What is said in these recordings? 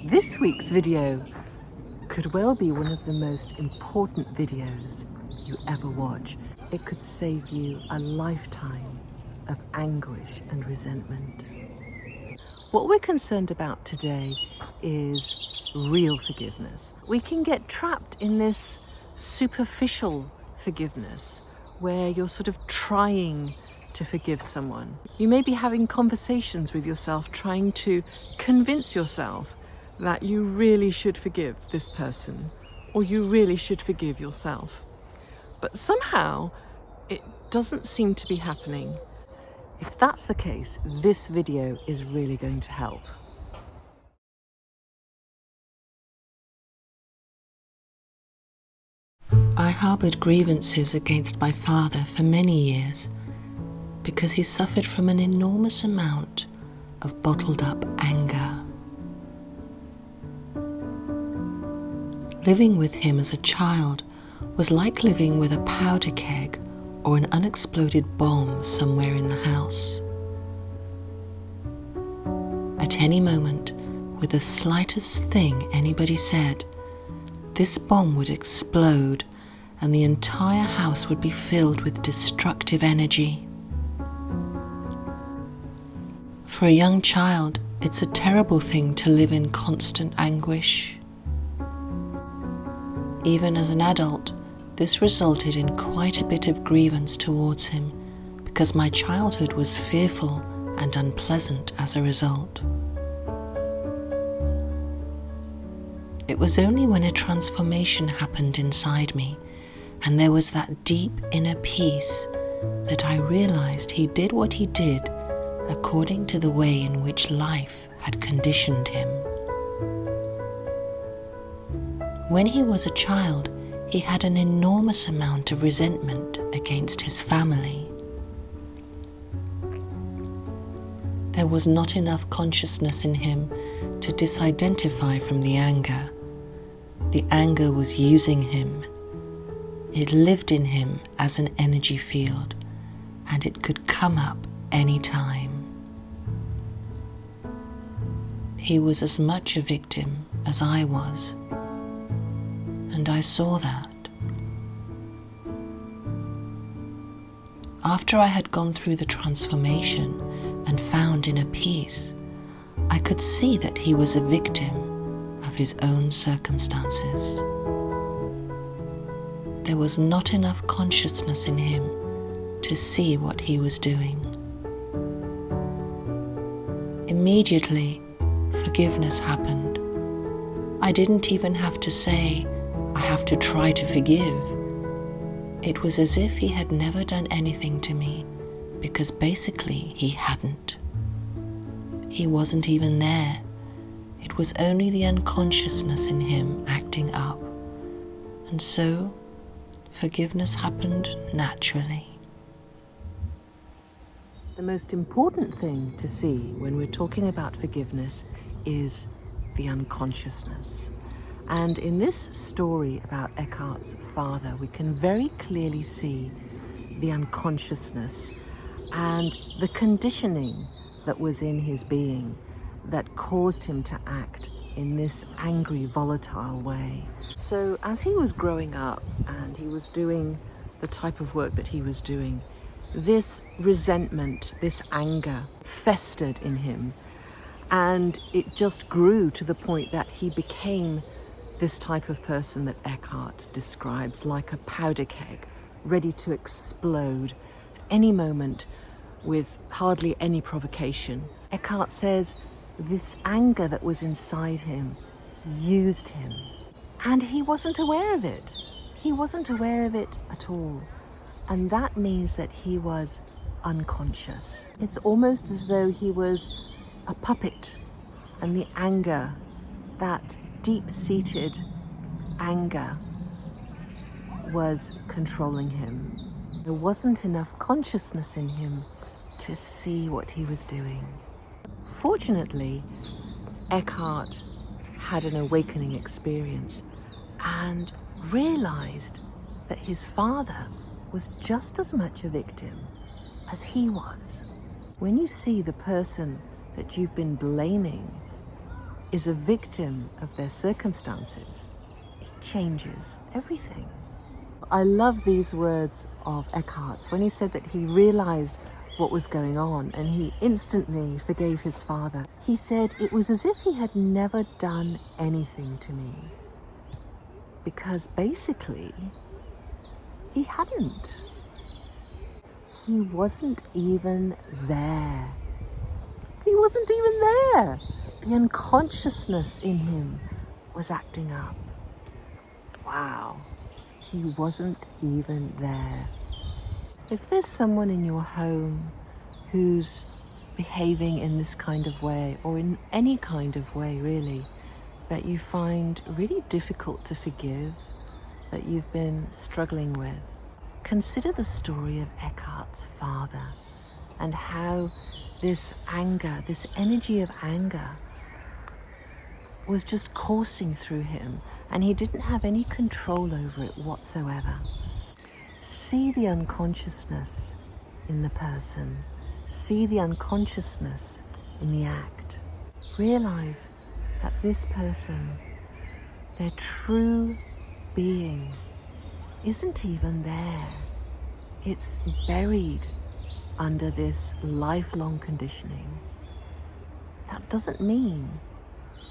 This week's video could well be one of the most important videos you ever watch. It could save you a lifetime of anguish and resentment. What we're concerned about today is real forgiveness. We can get trapped in this superficial forgiveness where you're sort of trying to forgive someone. You may be having conversations with yourself, trying to convince yourself that you really should forgive this person, or you really should forgive yourself. But somehow it doesn't seem to be happening. If that's the case, this video is really going to help. I harbored grievances against my father for many years because he suffered from an enormous amount of bottled up anger. Living with him as a child was like living with a powder keg or an unexploded bomb somewhere in the house. At any moment, with the slightest thing anybody said, this bomb would explode and the entire house would be filled with destructive energy. For a young child, it's a terrible thing to live in constant anguish. Even as an adult, this resulted in quite a bit of grievance towards him because my childhood was fearful and unpleasant as a result. It was only when a transformation happened inside me and there was that deep inner peace that I realized he did what he did according to the way in which life had conditioned him. When he was a child, he had an enormous amount of resentment against his family. There was not enough consciousness in him to disidentify from the anger. The anger was using him. It lived in him as an energy field, and it could come up any time. He was as much a victim as I was, and I saw that. After I had gone through the transformation and found inner peace, I could see that he was a victim of his own circumstances. There was not enough consciousness in him to see what he was doing. Immediately, forgiveness happened. I didn't even have to say, I have to try to forgive. It was as if he had never done anything to me, because basically he hadn't. He wasn't even there. It was only the unconsciousness in him acting up. And so, forgiveness happened naturally. The most important thing to see when we're talking about forgiveness is the unconsciousness. And in this story about Eckhart's father, we can very clearly see the unconsciousness and the conditioning that was in his being that caused him to act in this angry, volatile way. So as he was growing up and he was doing the type of work that he was doing, this resentment, this anger festered in him, and it just grew to the point that he became this type of person that Eckhart describes like a powder keg, ready to explode any moment with hardly any provocation. Eckhart says this anger that was inside him used him, and he wasn't aware of it. He wasn't aware of it at all. And that means that he was unconscious. It's almost as though he was a puppet, and the anger, that deep-seated anger, was controlling him. There wasn't enough consciousness in him to see what he was doing. Fortunately, Eckhart had an awakening experience and realized that his father was just as much a victim as he was. When you see the person that you've been blaming is a victim of their circumstances, it changes everything. I love these words of Eckhart's when he said that he realized what was going on and he instantly forgave his father. He said it was as if he had never done anything to me, because basically he hadn't. He wasn't even there. He wasn't even there. The unconsciousness in him was acting up. Wow. He wasn't even there. If there's someone in your home who's behaving in this kind of way, or in any kind of way really, that you find really difficult to forgive, that you've been struggling with, consider the story of Eckhart's father and how this anger, this energy of anger, was just coursing through him and he didn't have any control over it whatsoever. See the unconsciousness in the person. See the unconsciousness in the act. Realize that this person, their true being, isn't even there. It's buried under this lifelong conditioning. That doesn't mean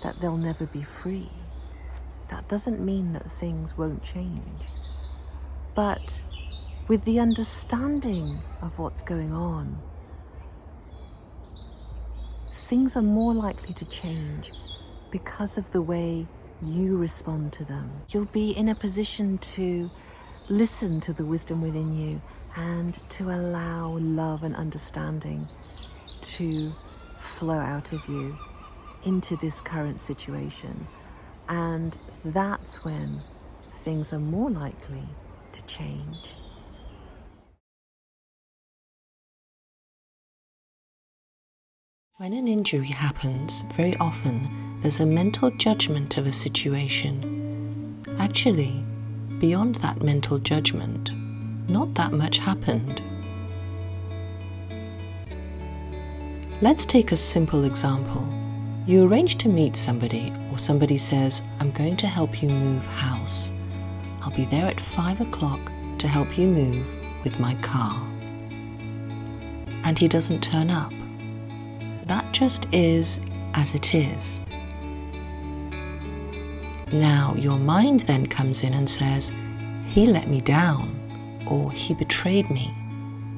that they'll never be free. That doesn't mean that things won't change. But with the understanding of what's going on, things are more likely to change because of the way you respond to them. You'll be in a position to listen to the wisdom within you and to allow love and understanding to flow out of you into this current situation. And that's when things are more likely to change. When an injury happens, very often there's a mental judgment of a situation. Actually, beyond that mental judgment, not that much happened. Let's take a simple example. You arrange to meet somebody, or somebody says, I'm going to help you move house. I'll be there at 5 o'clock to help you move with my car. And he doesn't turn up. That just is as it is. Now your mind then comes in and says, he let me down, or he betrayed me,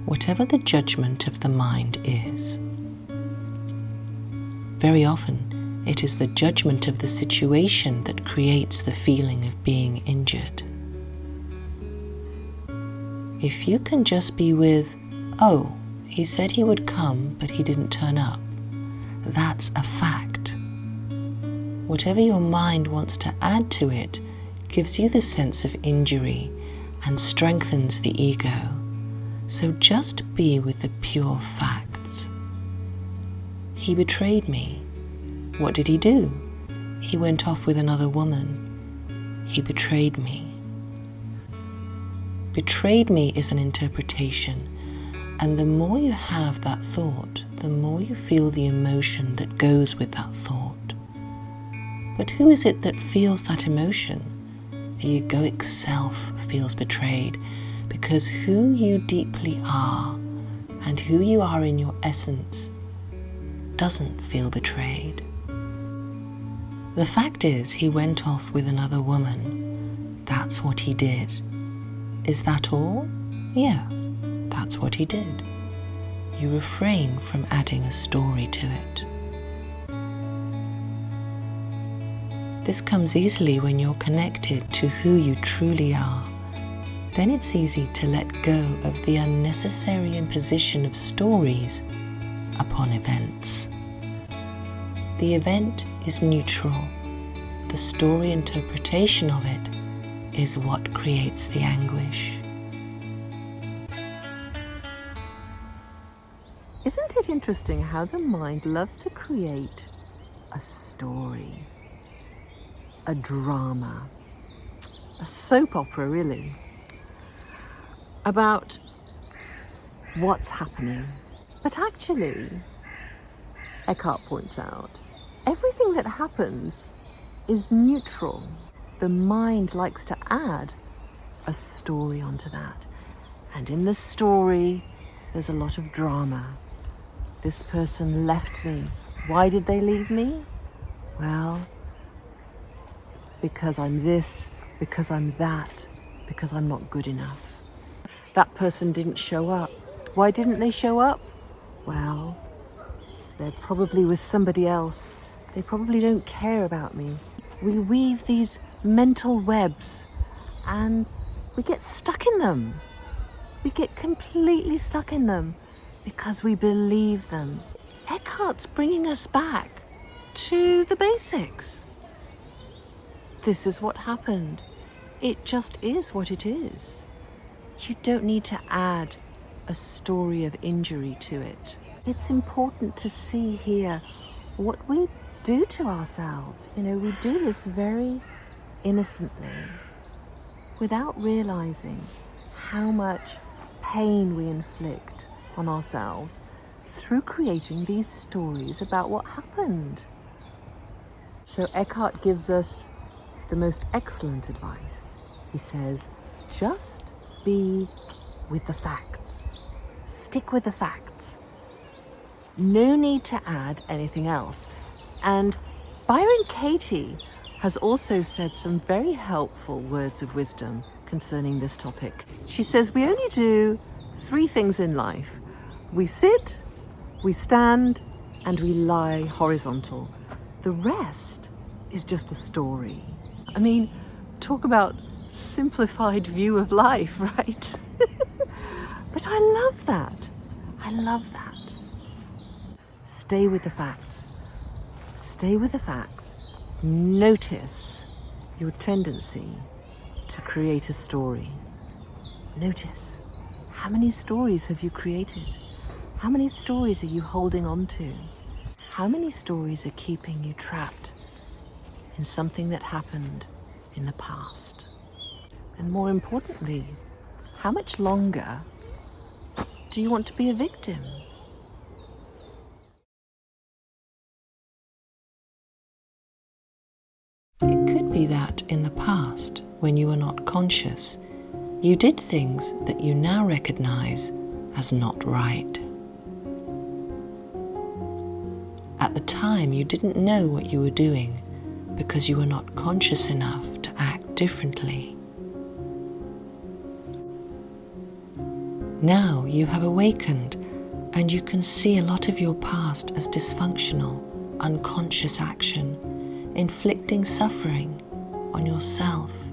whatever the judgment of the mind is. Very often, it is the judgment of the situation that creates the feeling of being injured. If you can just be with, oh, he said he would come, but he didn't turn up, that's a fact. Whatever your mind wants to add to it gives you the sense of injury and strengthens the ego. So just be with the pure facts. He betrayed me. What did he do? He went off with another woman. He betrayed me. Betrayed me is an interpretation, and the more you have that thought, the more you feel the emotion that goes with that thought. But who is it that feels that emotion? The egoic self feels betrayed, because who you deeply are and who you are in your essence doesn't feel betrayed. The fact is, he went off with another woman. That's what he did. Is that all? Yeah, that's what he did. You refrain from adding a story to it. This comes easily when you're connected to who you truly are. Then it's easy to let go of the unnecessary imposition of stories upon events. The event is neutral. The story interpretation of it is what creates the anguish. Isn't it interesting how the mind loves to create a story, a drama, a soap opera really, about what's happening? But actually, Eckhart points out, everything that happens is neutral. The mind likes to add a story onto that. And in the story, there's a lot of drama. This person left me. Why did they leave me? Well, because I'm this, because I'm that, because I'm not good enough. That person didn't show up. Why didn't they show up? Well, they're probably with somebody else. They probably don't care about me. We weave these mental webs and we get stuck in them. We get completely stuck in them because we believe them. Eckhart's bringing us back to the basics. This is what happened. It just is what it is. You don't need to add a story of injury to it. It's important to see here what we do to ourselves. We do this very innocently without realizing how much pain we inflict on ourselves through creating these stories about what happened. So Eckhart gives us the most excellent advice. He says, just be with the facts. Stick with the facts. No need to add anything else. And Byron Katie has also said some very helpful words of wisdom concerning this topic. She says we only do 3 things in life. We sit, we stand, and we lie horizontal. The rest is just a story. I mean, talk about simplified view of life, right? But I love that. I love that. Stay with the facts. Stay with the facts. Notice your tendency to create a story. Notice, how many stories have you created? How many stories are you holding on to? How many stories are keeping you trapped in something that happened in the past? And more importantly, how much longer do you want to be a victim? It could be that in the past, when you were not conscious, you did things that you now recognize as not right. At the time, you didn't know what you were doing because you were not conscious enough to act differently. Now you have awakened and you can see a lot of your past as dysfunctional, unconscious action, inflicting suffering on yourself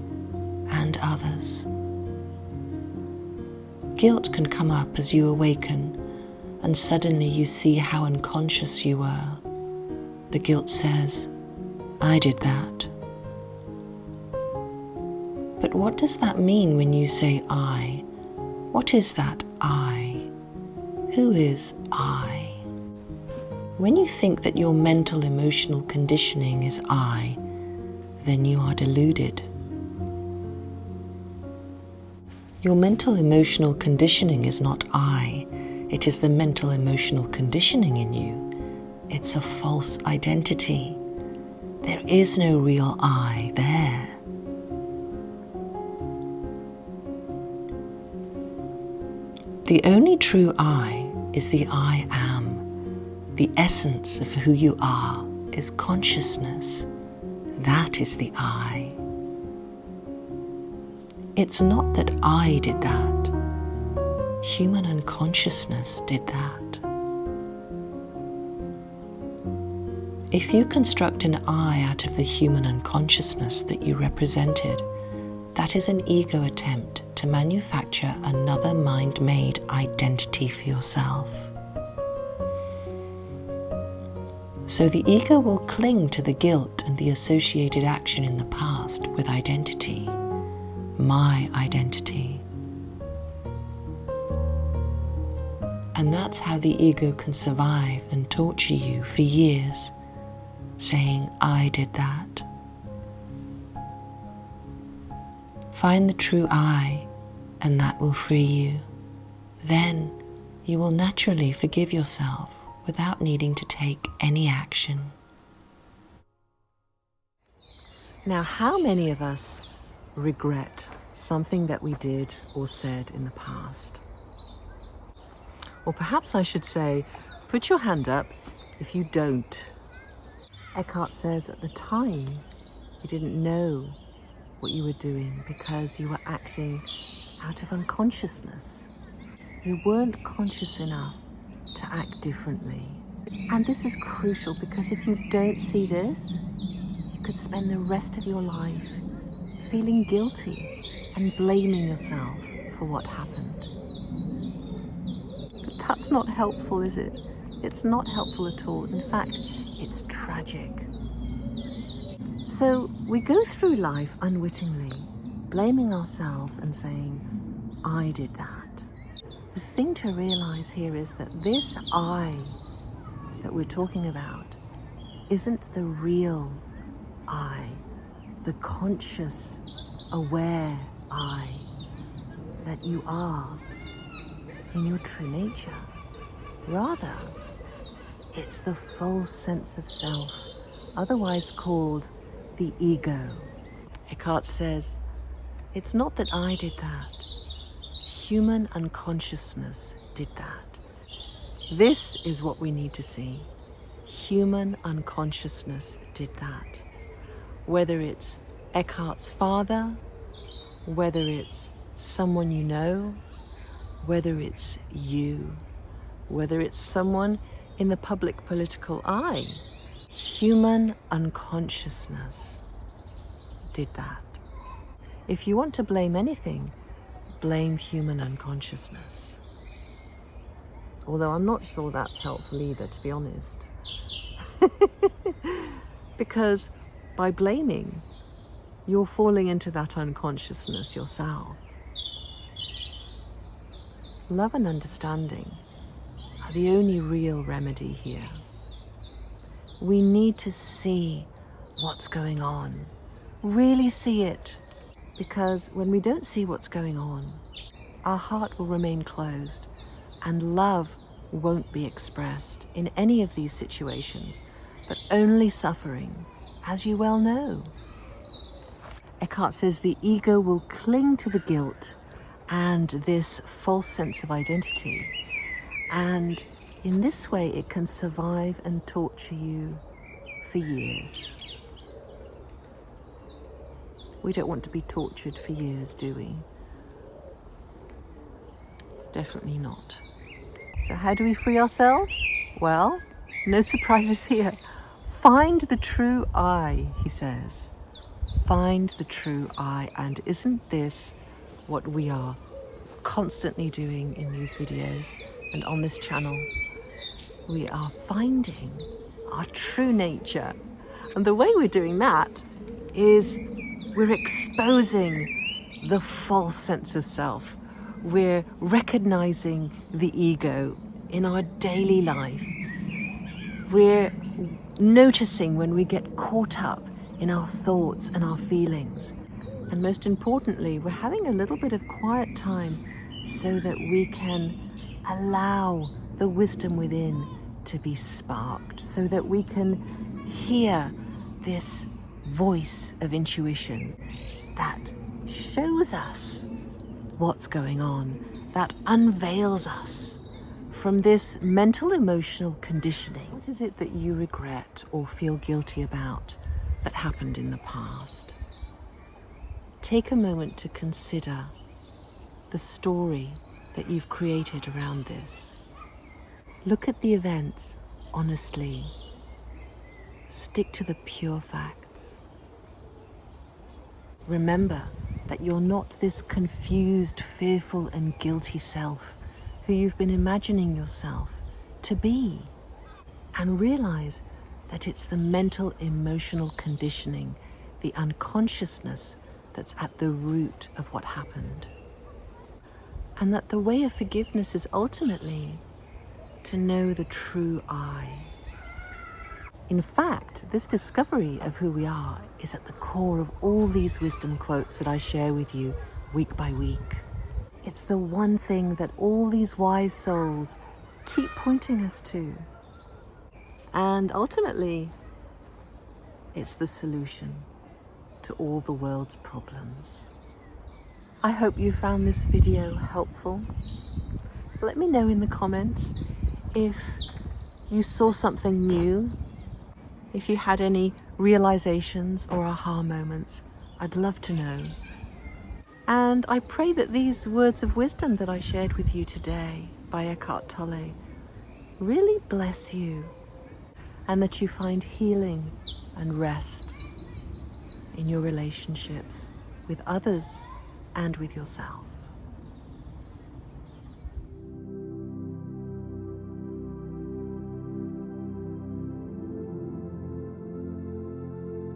and others. Guilt can come up as you awaken, and suddenly you see how unconscious you were. The guilt says, I did that. But what does that mean when you say I? What is that I? Who is I? When you think that your mental emotional conditioning is I, then you are deluded. Your mental emotional conditioning is not I. It is the mental emotional conditioning in you. It's a false identity. There is no real I there. The only true I is the I am. The essence of who you are is consciousness. That is the I. It's not that I did that. Human unconsciousness did that. If you construct an I out of the human unconsciousness that you represented, that is an ego attempt to manufacture another mind-made identity for yourself. So the ego will cling to the guilt and the associated action in the past with identity, my identity. And that's how the ego can survive and torture you for years, saying, I did that. Find the true I, and that will free you. Then you will naturally forgive yourself without needing to take any action. Now, how many of us regret something that we did or said in the past? Or perhaps I should say, put your hand up if you don't. Eckhart says at the time you didn't know what you were doing because you were acting out of unconsciousness. You weren't conscious enough to act differently. And this is crucial because if you don't see this, you could spend the rest of your life feeling guilty and blaming yourself for what happened. But that's not helpful, is it? It's not helpful at all. In fact, it's tragic. So we go through life unwittingly, blaming ourselves and saying, I did that. The thing to realize here is that this I that we're talking about isn't the real I, the conscious, aware I that you are in your true nature. Rather, it's the false sense of self, otherwise called the ego. Eckhart says, it's not that I did that. Human unconsciousness did that. This is what we need to see. Human unconsciousness did that. Whether it's Eckhart's father, whether it's someone you know, whether it's you, whether it's someone in the public political eye, human unconsciousness did that. If you want to blame anything, blame human unconsciousness. Although I'm not sure that's helpful either, to be honest. Because by blaming, you're falling into that unconsciousness yourself. Love and understanding are the only real remedy here. We need to see what's going on, really see it, because when we don't see what's going on, our heart will remain closed and love won't be expressed in any of these situations, but only suffering, as you well know. Eckhart says the ego will cling to the guilt and this false sense of identity, and in this way it can survive and torture you for years. We don't want to be tortured for years, do we? Definitely not. So how do we free ourselves? Well, no surprises here. Find the true I, he says. Find the true I. And isn't this what we are constantly doing in these videos and on this channel? We are finding our true nature. And the way we're doing that is we're exposing the false sense of self. We're recognizing the ego in our daily life. We're noticing when we get caught up in our thoughts and our feelings. And most importantly, we're having a little bit of quiet time so that we can allow the wisdom within to be sparked, so that we can hear this voice of intuition that shows us what's going on, that unveils us from this mental emotional conditioning. What is it that you regret or feel guilty about that happened in the past? Take a moment to consider the story that you've created around this. Look at the events honestly. Stick to the pure facts. Remember that you're not this confused, fearful, and guilty self who you've been imagining yourself to be. And realize that it's the mental, emotional conditioning, the unconsciousness that's at the root of what happened. And that the way of forgiveness is ultimately to know the true I. In fact, this discovery of who we are is at the core of all these wisdom quotes that I share with you week by week. It's the one thing that all these wise souls keep pointing us to. And ultimately, it's the solution. to all the world's problems. I hope you found this video helpful. Let me know in the comments if you saw something new, if you had any realizations or aha moments. I'd love to know. And I pray that these words of wisdom that I shared with you today by Eckhart Tolle really bless you, and that you find healing and rest in your relationships with others and with yourself.